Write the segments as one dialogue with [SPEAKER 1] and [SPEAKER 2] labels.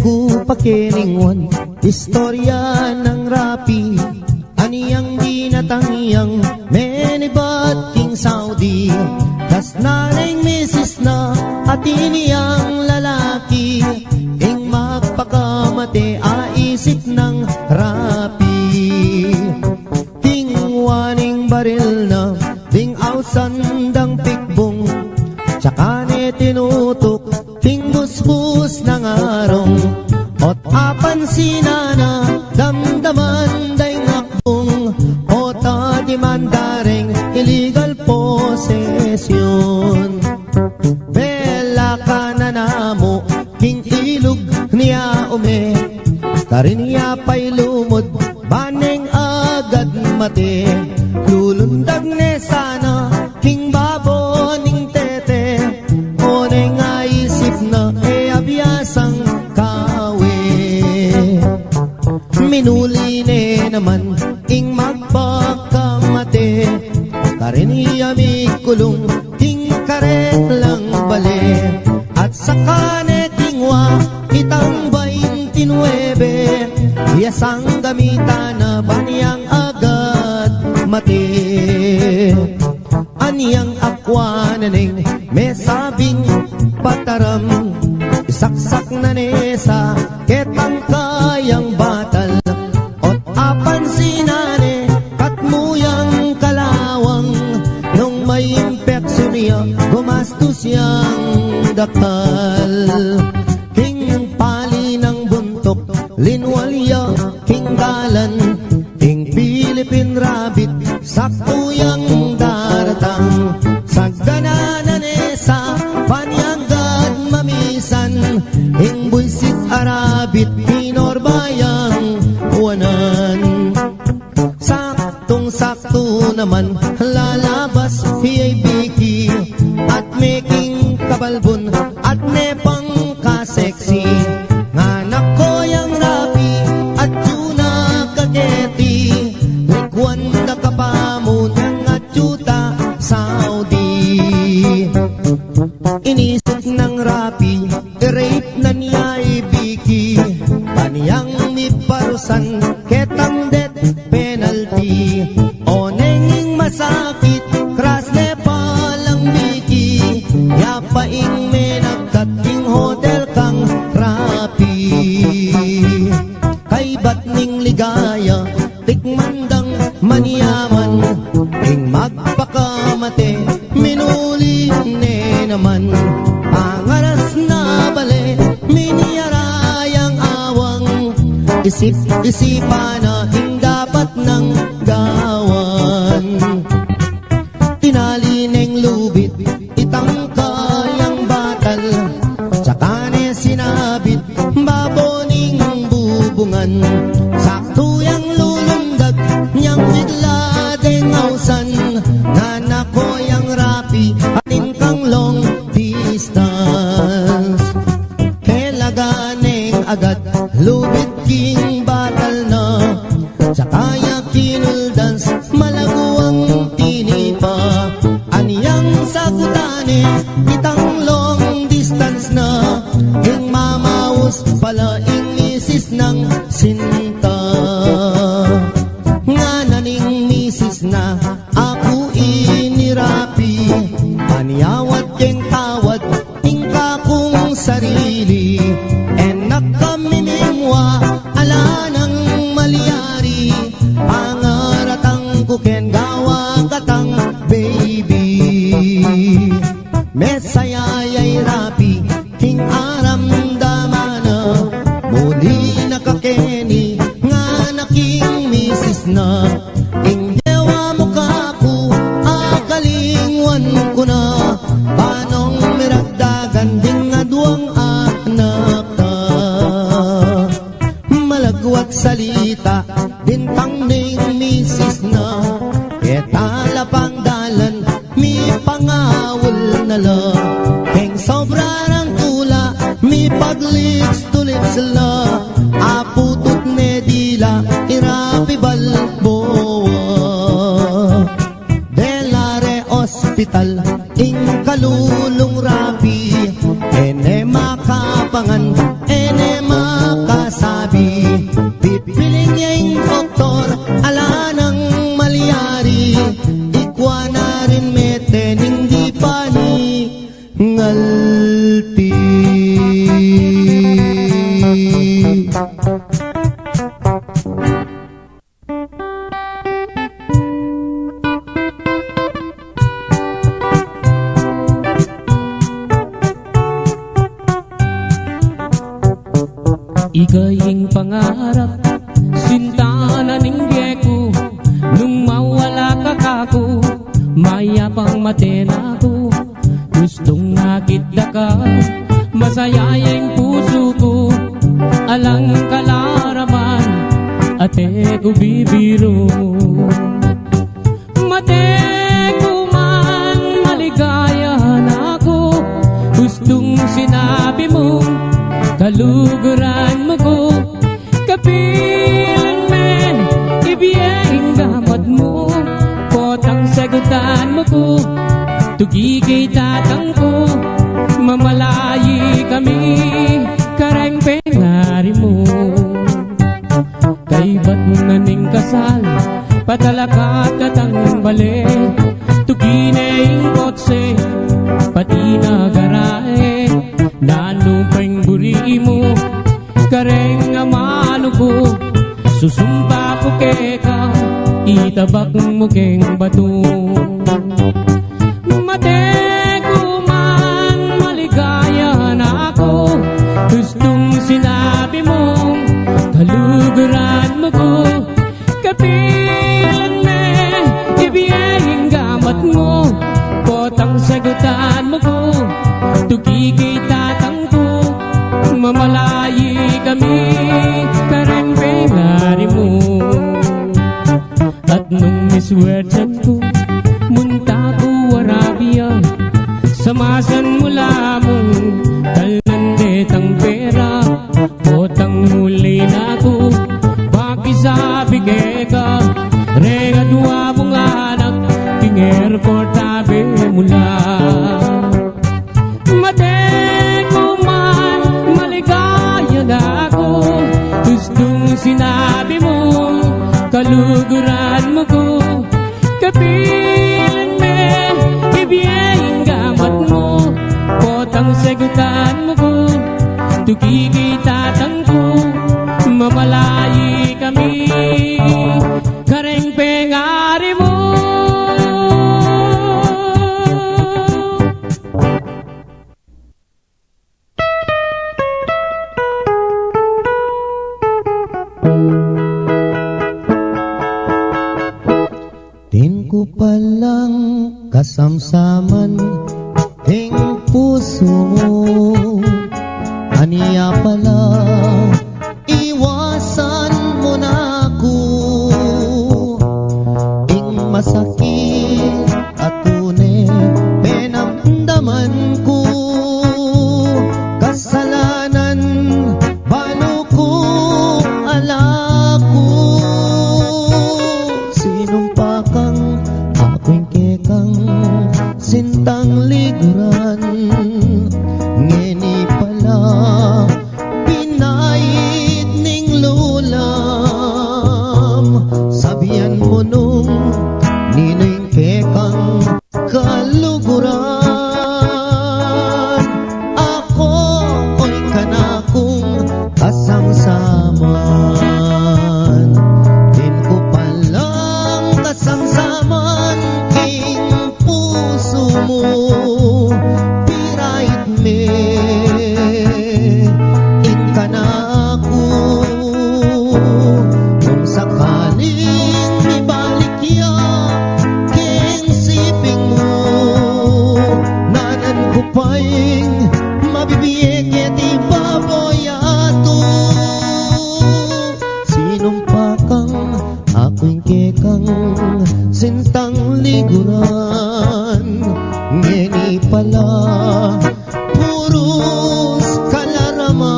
[SPEAKER 1] ku pakiningwan istorya ng rapi aniyang ginatangyang menibat king Saudi das naring misis na at iniyang lalaki ing magpakamate aisip ng rapi king waning baril na ding ausandang pikbong tsaka ne tinutok ting busbus ng arong ot apan sinana damdaman day ngakbong ot adimandaring illegal possession bela ka na namo king ilog niya ume karin niya pa'y lumod baneng agad mate lulundag ne sana king babo ning tete o neng aisip na e abiyasang kawe minuli ne naman ing magpakamate karin niya mikulong king karet lang bale at saka ne tingwa itang 29 yasang gamitan na baniyang agad mati aniyang akwa na ning may sabing pataram isaksak na nesa ketang kayang batal ot apan sinane katmuyang kalawang nung may impeksyon niya gumastos siyang dakal king pali ng buntok linwalya king galan king Philippine rabbit saktuyang daratang sagdananan esa panyagad mamisan ing buisit arabit pinorbayang uwanan saktong sakto naman lalabas hiyay biki at making kabalbon at nepang kaseksi nganak ko yang rapi at tuna kageti likwan na kapamo ng atsuta Saudi inisip ng rapi i-rape na niya ibiki paniyang miparusan ketang death penalty o nenging masakit kras ne palang biki yapaing menagkating hotel kang rapi kay batning ligaya tikmandang maniyaman ing magpakamate minuli ne naman pangaras na bale miniyarayang awang isip-isipan na ing dapat ng gawan tinali neng lubid itang kayang batal tsaka ne sinabit baboning bubungan saktuyang lulundag niyang bigla deng ausan nanak ko yang rapi atin kang long distance kelaganeng agad lubid king batal na tsaka ya kinuldans malaguang tinipa aniyang sagutane itang long distance na ing mamaus pala ing misis ng sinta nga naning misis na ako inirapi aniyawat keng tawad ing kakong sarili enak kami mingwa ala ng maliyari pangaratang kuken gawa katang baby mesayayay rapi king aram damana muli nakakeni nga naking misis na ing dewa mukha ko akalingwan ko na panong miragdagan ding aduang anak ka malagwat salita dintang ning misis na etala pangdalan mi pangawal na la keng sobra ng tula mi paglips tulips la aputot ne dila irapi balboa delare hospital ing kalulong rapi ene makapangan ene
[SPEAKER 2] Ika'y pangarap, sinta na ningge ko. Nung mawala ka kako, mayapang matena ko. Gustong nakita ka, masaya yung puso ko. Alang kalaraman, ate ko bibiro. Mate ko man, maligaya na ako. Gustong sinabi mo, kaluguran mo ko. Kapilan me, ibiyeng gamad mo. Potang sagutan mo ko, tugigay tatang ko. Mamalayi kami, karang pengari mo. Kay ba't naning kasal, patalakat katang bale. Tugineng kotse, pati nagarae. Nanupeng buri mo, kareng amano ko. Susumpa ko keka, itabak mo keng bato. Mate ko man, maligaya na ako. Gustong sinabi mo, kaluguran mo ko. Kapilan me, ibiyeng gamat mo. Potang sagutan mo ko, tugigay tatang ko. Mamalayi kami, karang pengari mo. At nung miswertan ko, munta ko Arabia. Samasan mula mong talnandetang pera. Potang muli na ko, pakisabi ka. Regadwa mong anak, king airport tabi mula. Mate ko man, maligaya na ako. Gustong sinabi mo, kaluguran mo ko. Kapilan me, ibiyeng gamat mo. Potang sagutan mo ko, tugigay tatang ko. Mamalayi kami, kareng pengari mo.
[SPEAKER 1] Din ko palang kasamsaman ting puso mo. Aniya pala, iwasan mo na ako. Ing masakit at tunay, penamdaman ko. Kasalanan, paano ko alako. Sinumpa kang aking kekang sintang liguran. Ngeni pala, pinait ning lulam. Sabihan mo nung nining kekang kaluguran. Ako ko'y kanakong kasamsaman. Din ko palang kasamsaman king puso mo. Pirait me, inka na ako. Kung sakaling ibalik ya, king siping mo. Nanan ko pa'y mabibiyeng yeti baboyato. Sinumpa kang ako'y kekang sintang liguran. Ngeni pala, puros kalaraman.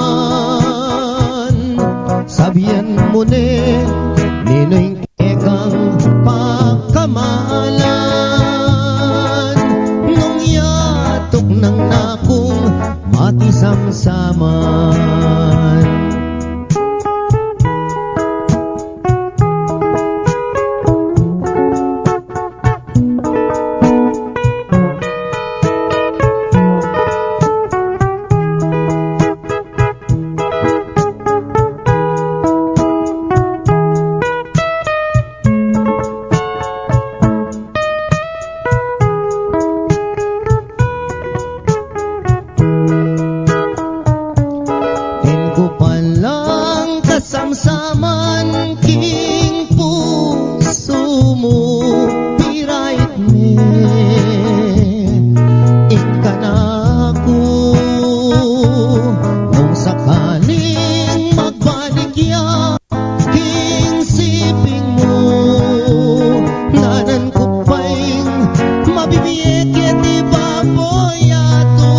[SPEAKER 1] Sabihan mo ne, ninoy kekang pagkamalan. Nung yatok ng nakong matisamsaman. Nung sakaling magbaligya king siping mo, nanan ko pa'y mabibiyek di baboyato.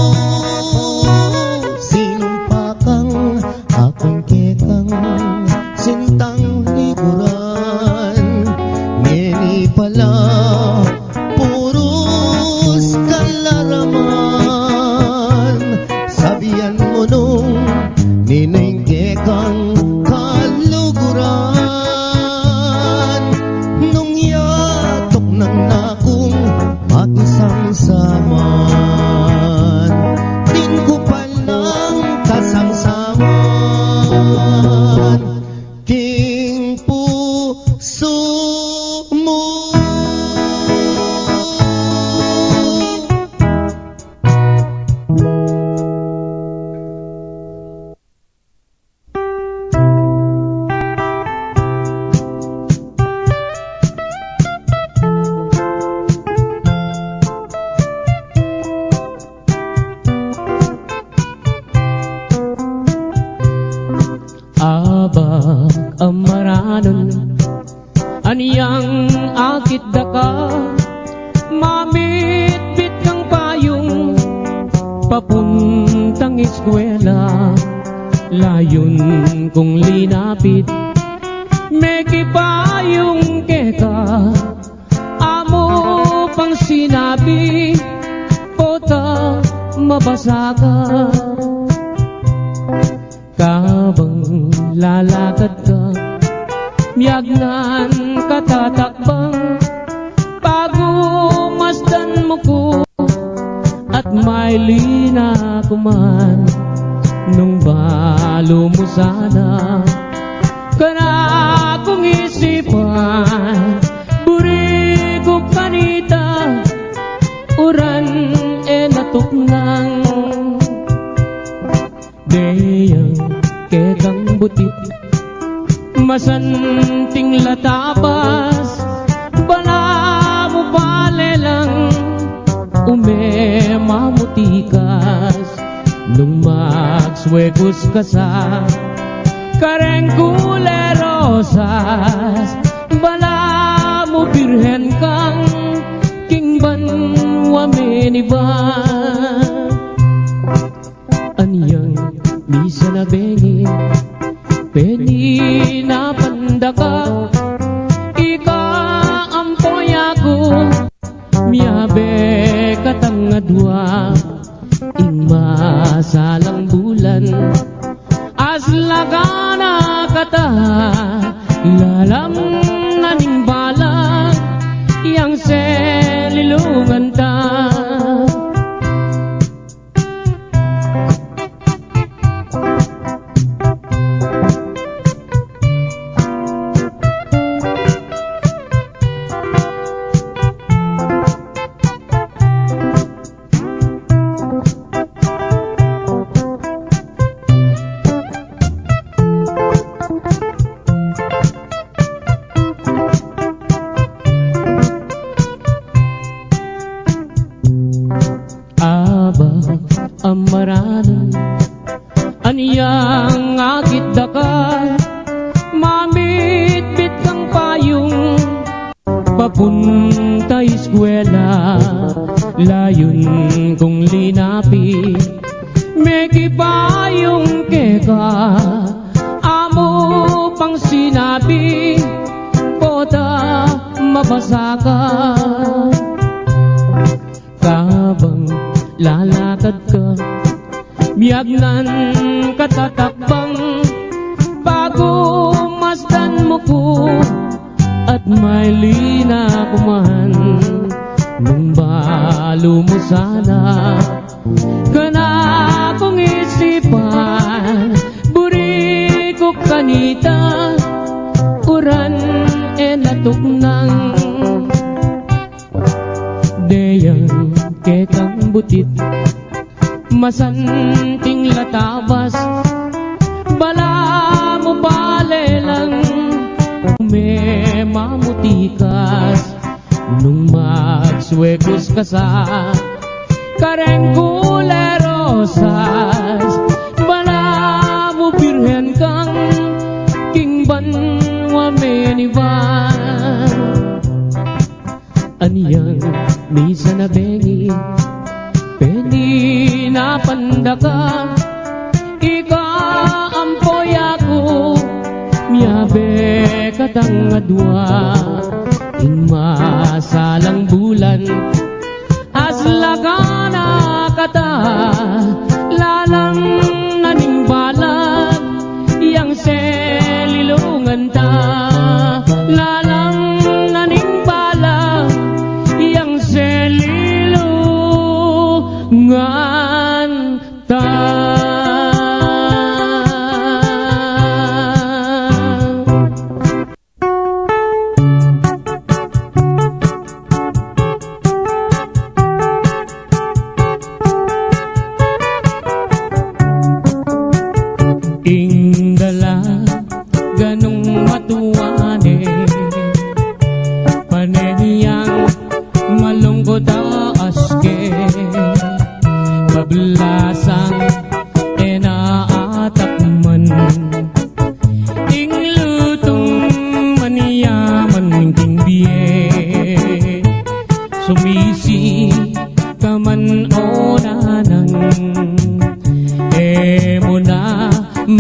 [SPEAKER 1] Sinumpa kang akong kekang sintang likuran, ngeni pala puros kalaraman. Sabihan mo nung ninengke kang kaluguran, nung yatok ng nakong mag-isang saman, din ko palang kasangsaman king puso mo.
[SPEAKER 2] Abag amaranon aniyang akit daka, mamit-bit kang payong papuntang eskwela. Layon kong linapit meki payong keka, amo pang sinabi kota mabasa ka. Kabang lalakad ka, miyagnan katatakbang, bago masdan mo ko at may lina kuman. Nung balo mo sana kana kong isipan, buri ko kanita uran natuknang. Deyang kekang butit masanting latabas, bala mo palelang umemamutikas. Nung magswegos ka sa kareng kulerosas, bala mo birhen kang kingban wameniban. Aniyang misa na bengi peni na pandaka, ika ampoy ako miyabe katangadwa. Ing masalang bulan aslagana kata, lalam naning balang yang selilungan ta. Amaranan aniyang akit daka, mamit-bit kang payong papunta eskwela. Layon kong linapit meki payong keka, amo pang sinabi kota mabasa ka. Kabang lalakad ka, miyagnan katatakbang, bago masdan mo ko at may lina kuman. Nung balo mo sana kana kong isipan, buri ko kanita uran natuknang. Deyang kekang butit masanting latabas, bala mo palelang umemamutikas. Nung magswegos ka sa kareng kulerosas,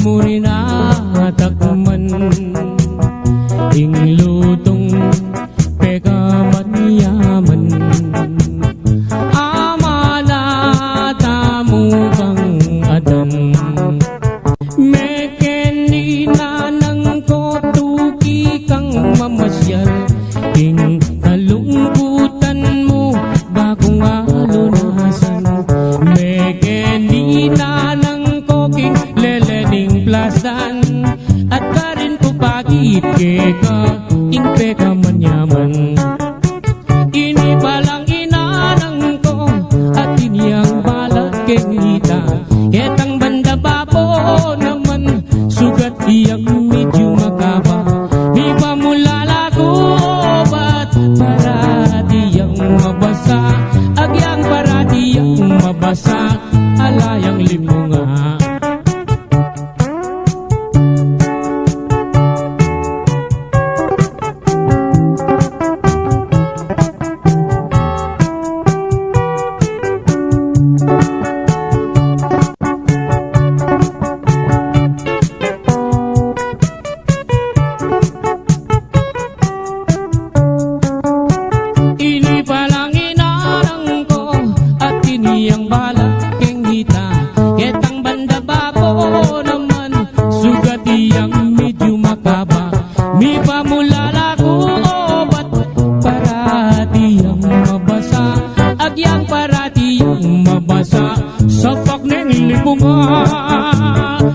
[SPEAKER 2] muri na takman ing lutong pegaman yaman amana tamu kang adan mekeni nanang ko tuki kang mamasyal ing kalungkutan mo bagong alunasan mekeni nanang ko king lelening plastan at karin po pagit keka ing peka manyaman ini palang inanang ko at iniyang balat keng hita etang banda babo naman sugat iyang medyo makaba di pa mula ko bat para diyang mabasa agyang para diyang mabasa alayang limunga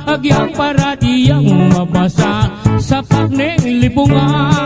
[SPEAKER 2] agyang para diyang mabasa sa pakneng lipungan.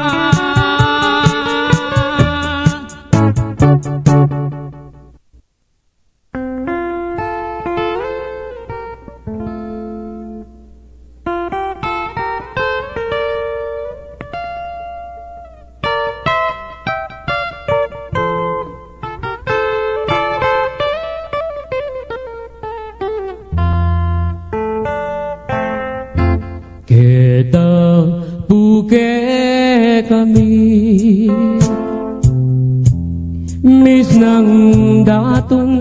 [SPEAKER 2] Kita buke kami mis nang datun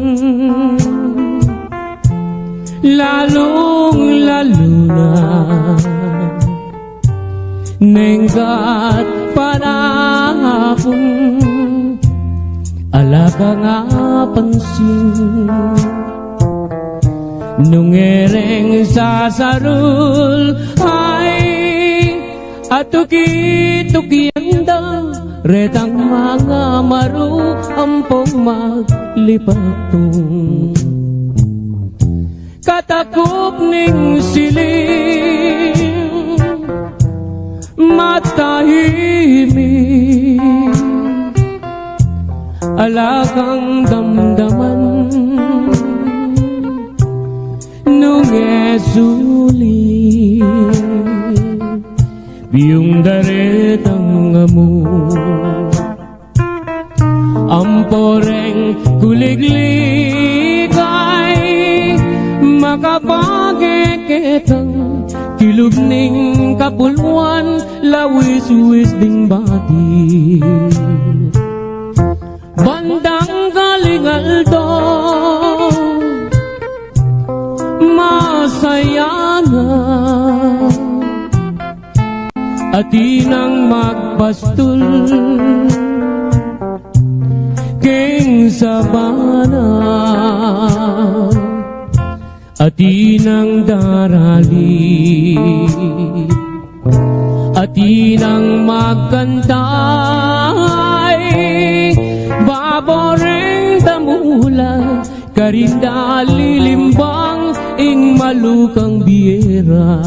[SPEAKER 2] lalong-lalo na nengkat panahon alaga nga pansin nungereng sasarul ay atuki-tukianda retang mga maru ampong maglipatong katakop ning siling matahimik alagang damdaman nung esuli biyong daretang amo amporeng kuligligay makapageketang kilog ning kapulwan lawis-wis ding bati bandang galingaldo masaya na atinang magpastul king sabana atinang darali atinang magkantay baboreng damula karinda lilimbang ing malukang biyera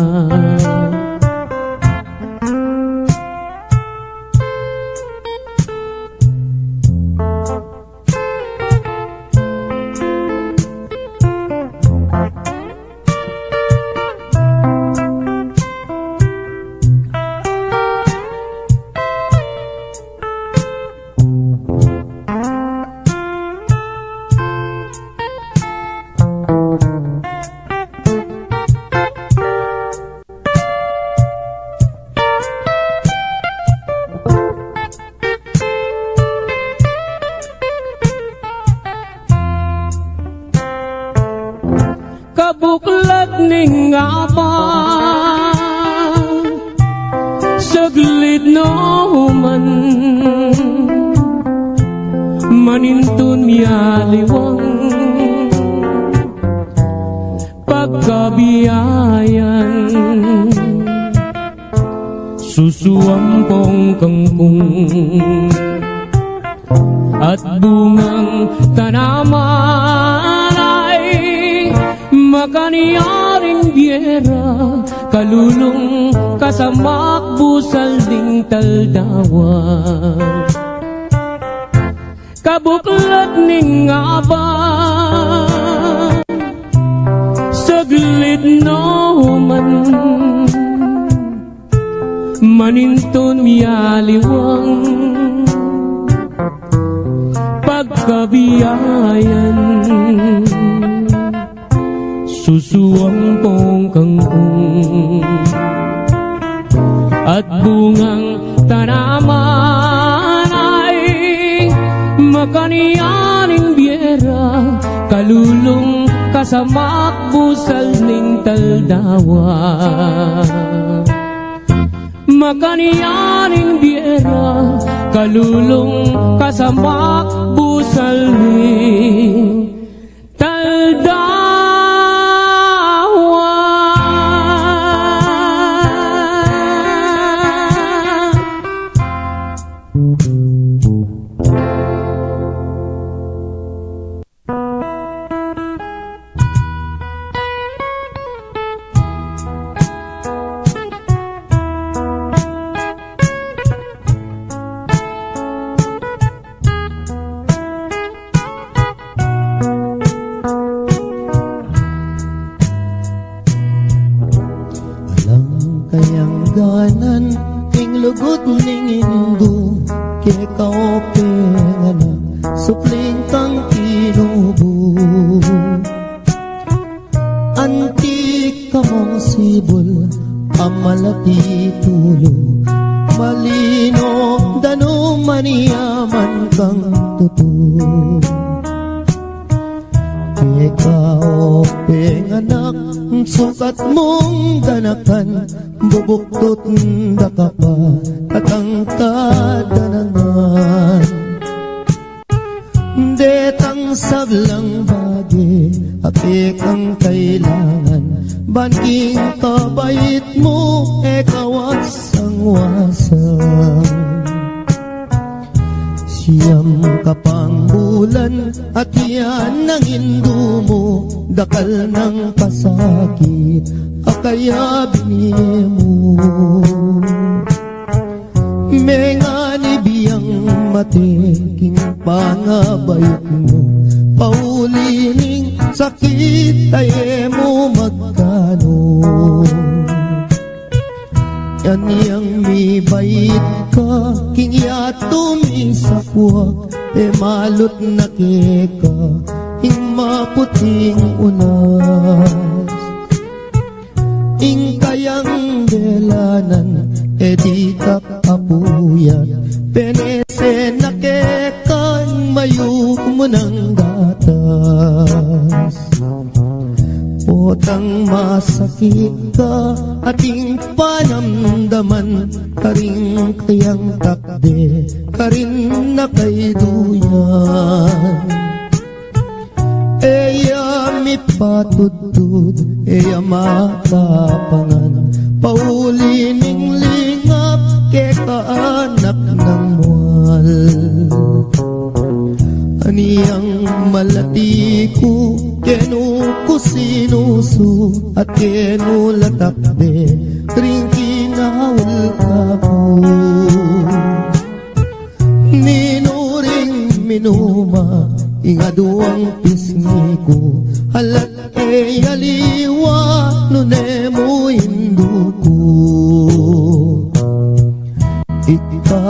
[SPEAKER 2] pa saglit no man manintun miyaliwang pagkabiyayan susuampong kangkong at bungang tanaman ay makaniyaring biyera kalulong kasamak busal ding taldawa kabuklat ning aba saglit no man manintun miyaliwang pagkabiyayan susuang pong kangkong at bungang tanaman ay makaniyaning biyera kalulong kasamak busal ning taldawa makaniyaning biyera kalulong kasamak busal ning taldawa.
[SPEAKER 1] Bubuktot da ka pa katangkad na naman detang saglang bagi apik ang kailangan banking kabait mo ekawasang wasang siyam kapang bulan at yan ang hindu mo dakal ng pasakit kaya binimo mengani biyang mateking pangabayot mo paulining sakit ay mo magkano yan yang mi bait ka kingya tumisapwak malot na keka hing maputing unas ing kayang delanan editak apuyan penese na kekan mayu mo ng gatas potang masakit ka ating panamdaman karing kayang takde karin na kay duyan eya mi patudtud eya makapangan paulining lingap ke kaanak ng mual aniyang malati ko kenu ko sinusu at kenu latakbe ring kinawal ka po minuring minuma ingaduang pisngi ko halat yaliwa nunemo induko ika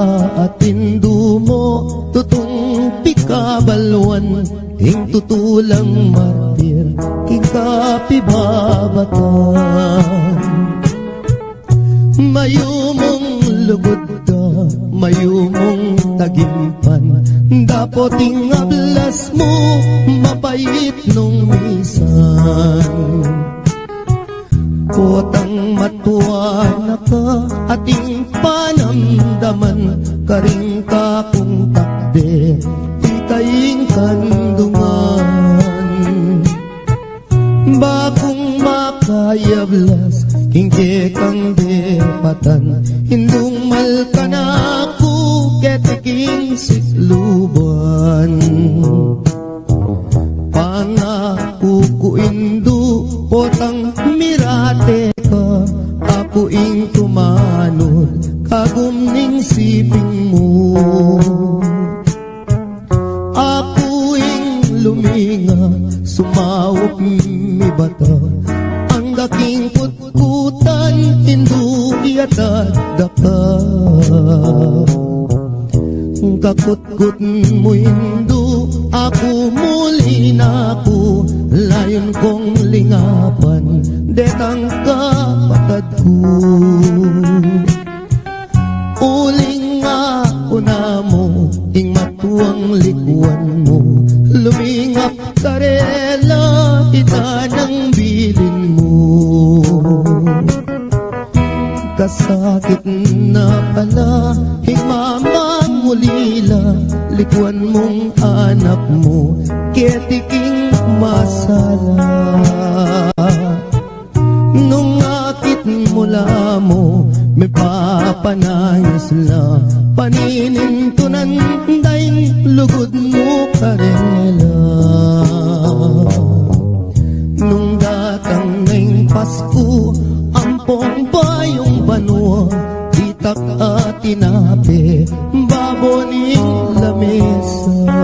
[SPEAKER 1] atindu mo tutong pikabalwan ing tutulang martir kikapibabatan mayumong lugod ka mayumong tagimpan dapoting ablas mo mapait nung misan Potang matuwa na ka ating panamdaman, karing ka kung takde itaing kandungan. Bakong makayablas kingke kang depatan, hindung malka na ako ketiking sikluban. Pangako ko indu potang mirate ka, ako ing tumanod kagumning siping mo. Ako ing luminga sumawak mi bata, ang daking kutkutan hindu iatadaka. Kakutkut mo hindu, ako muli na ako, layon kong lingapan, detang kapatid ko. Uling nga una mo, ing matuang likuan mo, lumingap karela, ita ng bilin mo. Kasakit na pala, himamang mulila, likuan mong anak mo, ketiking masala. Nung akit mula mo, may papanayos na, paninintunan daing lugod mo karela. Nung datang ngayong Pasko, ampong bayong banwa, itak at tinapi, baboning lamesa.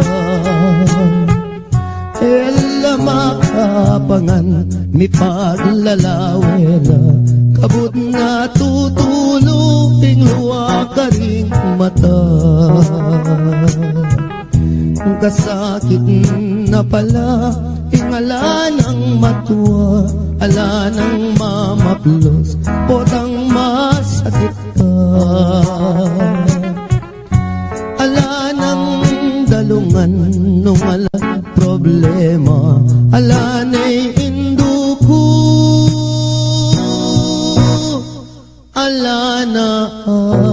[SPEAKER 1] Ela makapangan, mi paglalawela, kabut na tutulong luwa ka ring mata. Kasakit na pala, ingala ng matuwa, ala ng mamaplos, potang masakit ka. Ala ng dalungan, nung ala problema, ala na'y induko, ala na ala.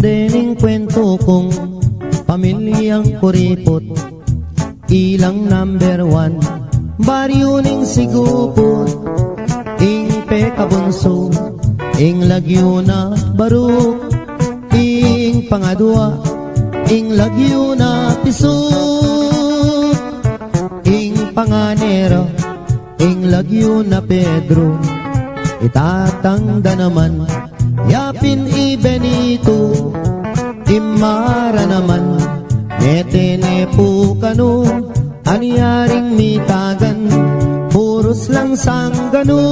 [SPEAKER 1] Dening kwento kong pamilyang kuripot, ilang number 1, baryo ning sigupot, ing pekabunso, ing lagyo na baruk, ing pangadwa, ing lagyo na pisuk, ing panganero, ing lagyo na Pedro, itatangda naman, yapin i Benito, imara naman, netene po kano, anyaring mitagan, puros lang sanggano.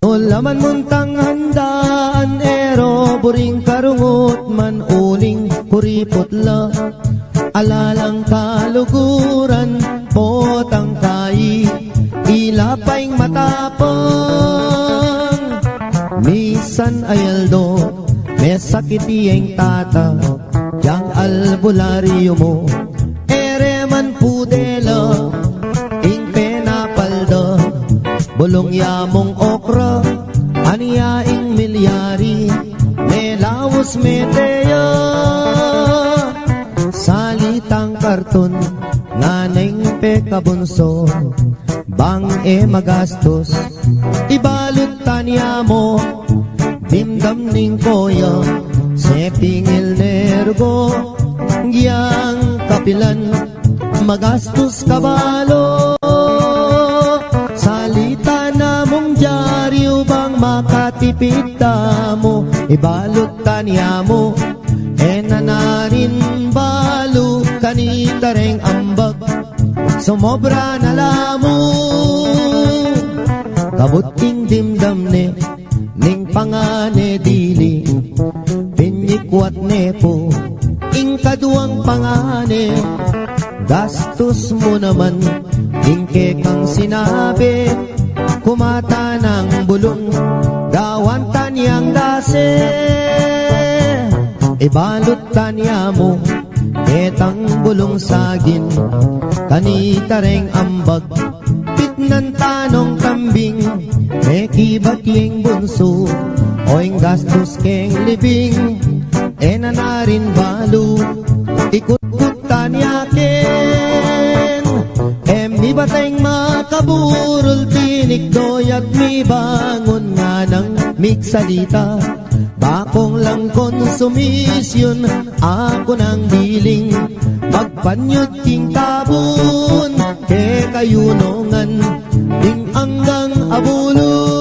[SPEAKER 1] O laman muntang handaan, ero buring karungot man uling kuriputla, alalang kaluguran, potang kai, ilapaing matapang. Misan ayaldo, may sakit iyeng tata, yang albularyo mo, ereman pudela, ing penapalda, bulong yamong okra, aniyaing milyari, may lawos meteya. Salitang karton, naneng pekabunso, bang magastos, ibalot tanya mo, dimdam ning koya, sepingil nergo, giyang kapilan, magastos kabalo. Salita na mong dyaryo, bang makatipid mo, ibalot tanya mo, nanarin balo, kanitareng ambag, sumobra na lamo. kabuting dimdam ne, ning pangane dili, pinyikwat nepo, ing kaduang pangane, gastos mo naman, ingke kang sinabi, kumata ng bulong, gawan tanyang dase, ibalot tanya mo, etang bulong sagin, kanitareng ambag, pitnan tanong kambing, mekibat yung bunso, oing gastos keng libing, enanarin balo, ikut-kut tanyakin, mi bateng makaburol, tinikdoy at mi bangon nga ng miksalita, bakong lang konsumisyon, ako nang biling, magpanyod king tabon, ke kayunongan, ding anggang abuloy.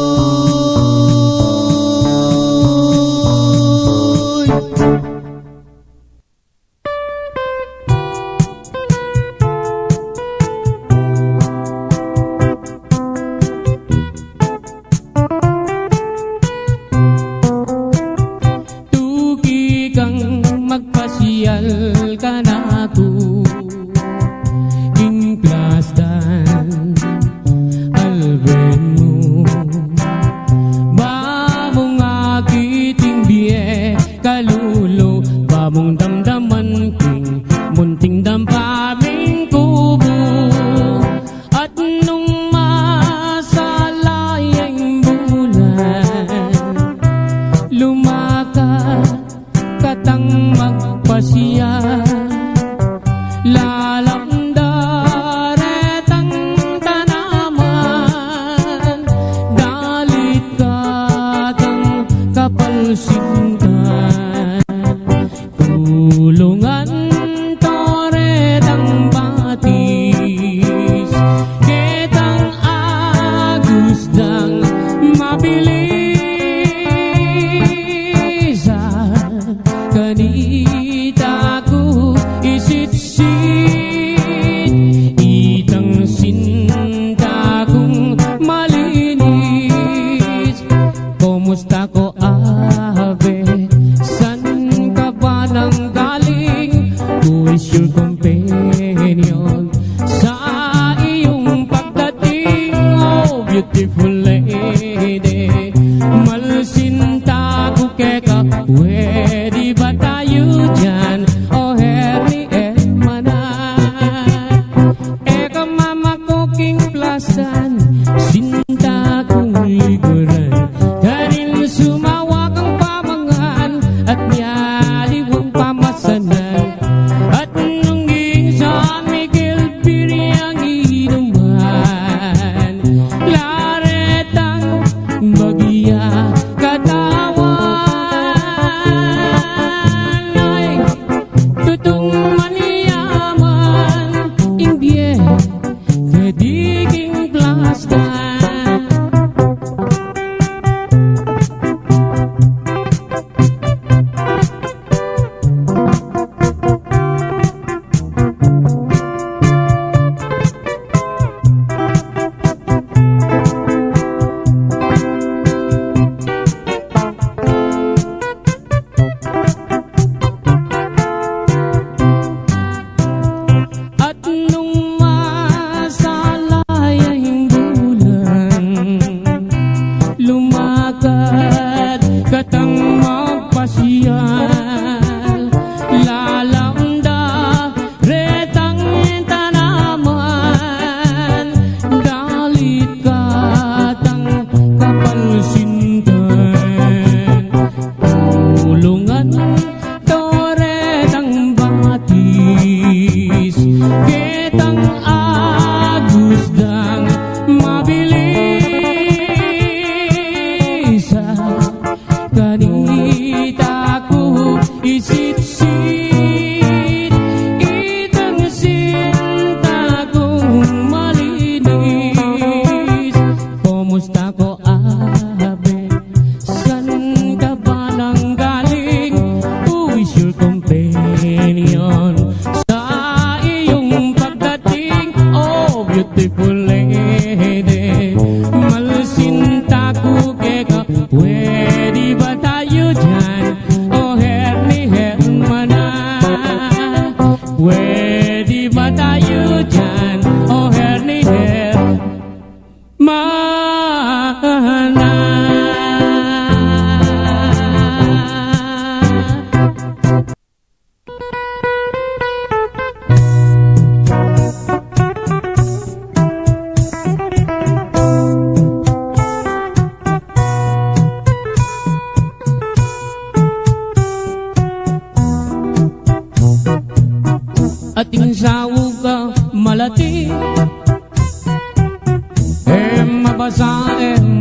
[SPEAKER 2] beautiful lady, malsin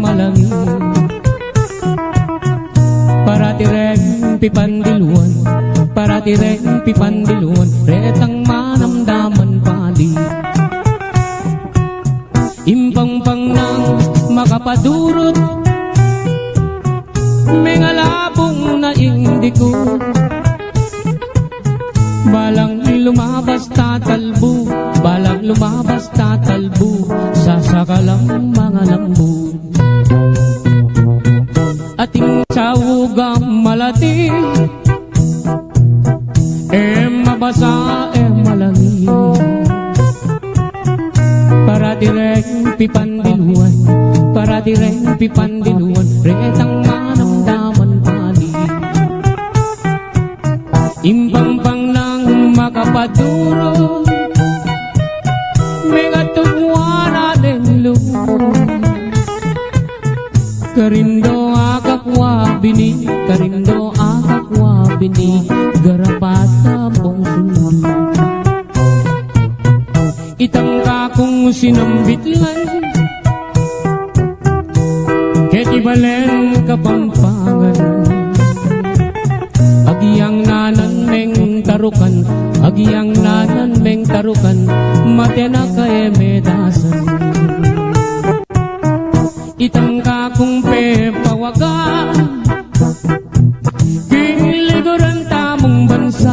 [SPEAKER 2] malangi. Paratireng pipandiluan, paratireng pipandiluan, retang manamdaman pali. Impangpang nang makapadurot, mengalabong na indiko. Balang lumabas tatalbo, balang lumabas tatalbo, sasakalang mga lambo. Ating sawugam malati, mabasa malangi. Paradireng pipandiluan, paradireng pipandiluan, retang manamdaman pali. Impangpang nang makapaduro, megatugwa na denlo. Karindo akakwa bini, karindo akakwa bini, garapata pong sunod. Itang kakong sinambitlan, ketibalen kapampangan. Agiyang nanan meng tarukan, agiyang nanan meng tarukan, matena kay medasan. Itang kakong pepawaga, kingliguran tamong bansa.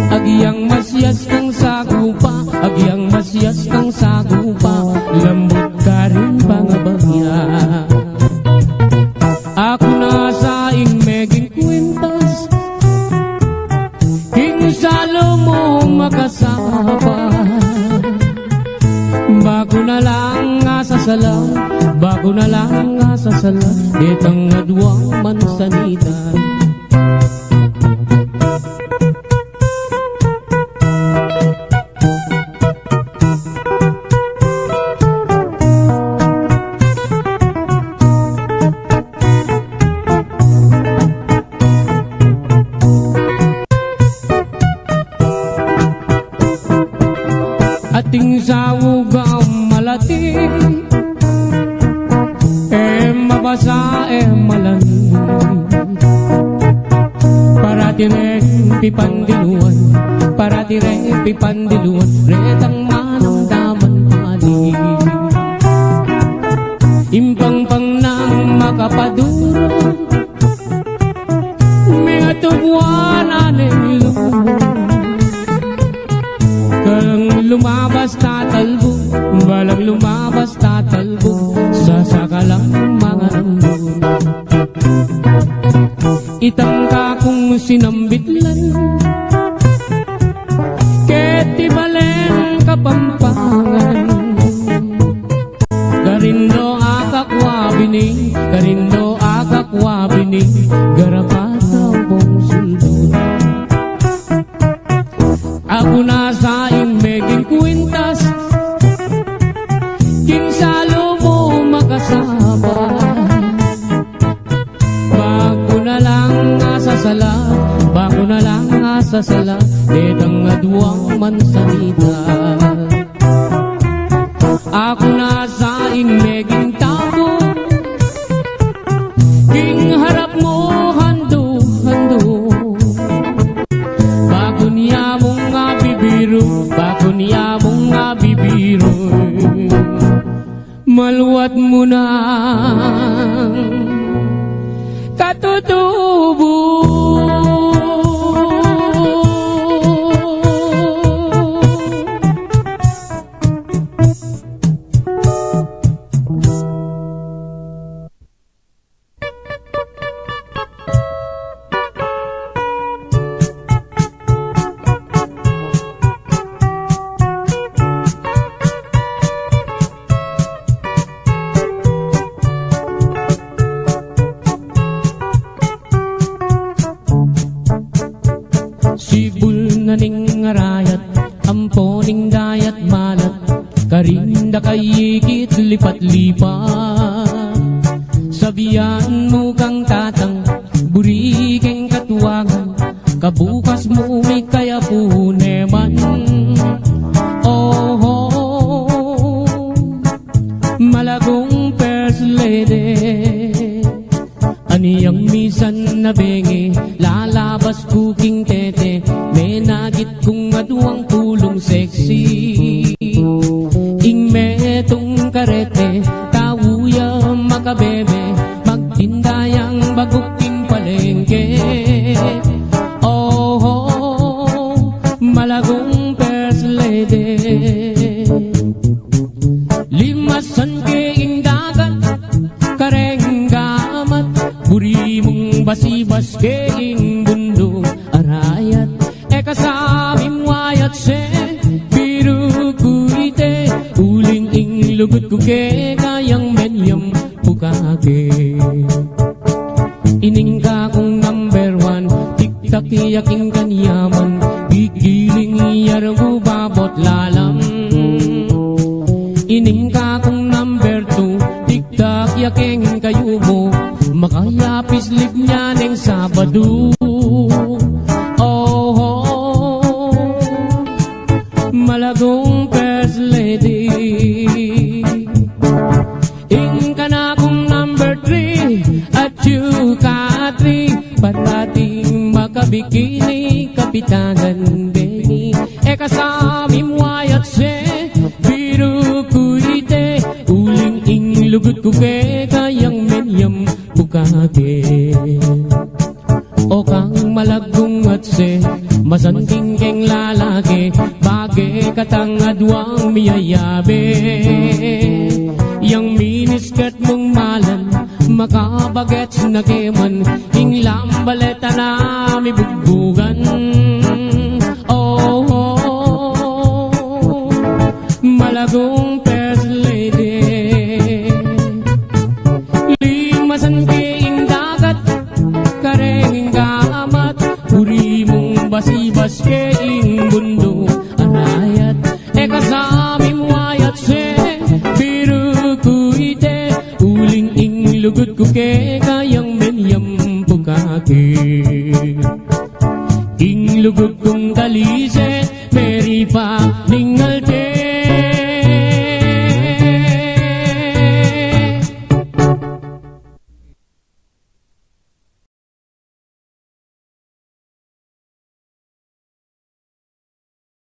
[SPEAKER 2] Agiyang masyas kang sagupa, agiyang masyas kang sagupa, lambot ka rin pangabagya. Ako na sa meging kwintas, king salo mo makasapa. Bago na lang asasala, bago na lang asasala, ditang adwang mansanita. Ating sawugam malati, mabasa malangi. Paratireng pipandiluan, paratireng pipandiluan, retang manamdaman pali. Impangpang nang makapaduro, megatugwa na denlo. Lumabas tatalbo, balang lumabas tatalbo, sasakalang mga lambo. Itang kakong sinambitlan, ketibalen kapampangan. Karindo akakwa bini, karindo akakwa bini, garapataw pong suldod. Ako na sa meging kwintas, kinsalo mo makasama. Bago na lang asasala, bago na lang asasala, ditang adwang mansanita. Ako na sa meging tabo, king harap mo hando-hando. Bago niya mong bibiro, bago niya mong bibiro, maluwat mo na katutubo. Sibul na ning arayat, amponing dayat malat, karinda kayikit lipat-lipat. Sabihan mo kang tatang, burikeng katuwangan, kabukas mo may kaya puneman. Oh, oh, malag malagong first lady. Aniyang misan na bengi, lalabas kuking tete, may nagit kung aduang pulong sexy. Ing metong karete, kawuya makabebe, magtindayang baguking palengke. Oh, oh, malagong first lady. Limasan keing dagat, kareng gamat, buri mong basibas keing bundong arayat. Kasabing wayat se, biru kuite, uling ing lugut kuke, kayang menyam bukake. Ining ka kong number one, tiktak yaking kanyaman, gigiling iyarang babot lalam. Ining ka kong number two, tiktak yaking kayo mo, makayapis lip niya ng Sabado. Malagong first lady. Ing ka na kong number three, at you ka three, parating makabikini, kapitanan bengi. Kasamim wayat se, biru kuite, uling ing lugut kuke, kayang menyam bukake. O kang malagong at se, masanting keng lalaki, bagay katang adwang miyayabe. Yang miniskirt mong malan, makabagets na keman, ing lambaleta na mi bugbugan. Oh, oh, malagong first lady. Limasan keing dagat, kareng gamat, uri mong basibas keing bundo arayat. Kasaming wayat se, biru kuite, uling ing lugut kuke, kaya